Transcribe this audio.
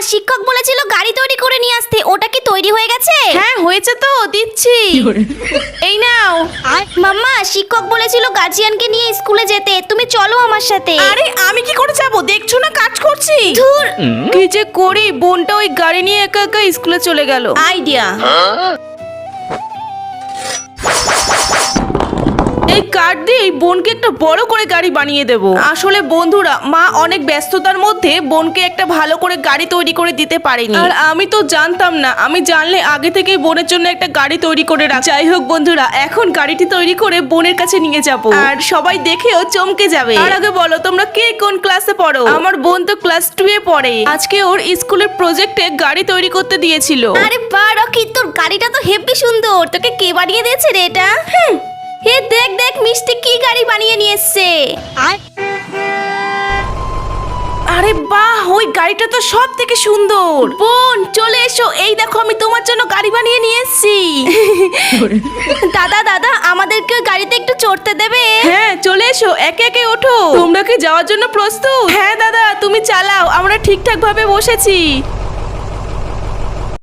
শিক্ষক বলেছিল গাড়ি তৈরি করে নিয়ে আসতে, ওটা কি তৈরি হয়ে গেছে? হ্যাঁ হয়েছে তো, দিচ্ছি। এই নাও। মাম্মা, শিক্ষক বলেছিল গার্জিয়ানকে নিয়ে স্কুলে যেতে, তুমি চলো আমার সাথে। আরে আমি কি করে যাবো, দেখছো না কাজ করছি। ধুর। কি যে করি, বোনটা ওই গাড়ি নিয়ে একা একা স্কুলে চলে গেল। আইডিয়া, এই কার্ড দিয়ে এই বোনকে একটা বড় করে গাড়ি বানিয়ে দেব। আসলে বন্ধুরা, মা অনেক ব্যস্ততার মধ্যে বোনকে একটা ভালো করে গাড়ি তৈরি করে দিতে পারেনি, আর আমি তো জানতাম না। আমি জানলে আগে থেকেই বোনের জন্য একটা গাড়ি তৈরি করে রাখ। যাই হোক বন্ধুরা, এখন গাড়িটি তৈরি করে বোনের কাছে নিয়ে যাব, আর সবাই দেখেও চমকে যাবে। আর আগে বলো, তোমরা কে কোন ক্লাসে পড়ো? আমার বোন তো ক্লাস 2 এ পড়ে। আজকে ওর স্কুলের প্রজেক্টে গাড়ি তৈরি করতে দিয়েছিল। আরে বাহ রকি, তোর গাড়িটা তো হেব্বি সুন্দর। তোকে কে বানিয়ে দিয়েছে রে এটা? হে দেখ দেখ, মিষ্টি কি গাড়ি বানিয়ে নিয়ে এসছে। আরে বাহ, ওই গাড়িটা তো সব থেকে সুন্দর। বোন চলে এসো, এই দেখো আমি তোমার জন্য গাড়ি বানিয়ে নিয়ে এসেছি। দাদা দাদা, আমাদেরকে ওই গাড়িতে একটু চড়তে দেবে? হ্যাঁ চলে এসো, একে একে ওঠো। তোমরা কি যাওয়ার জন্য প্রস্তুত? হ্যাঁ দাদা, তুমি চালাও, আমরা ঠিকঠাক ভাবে বসেছি।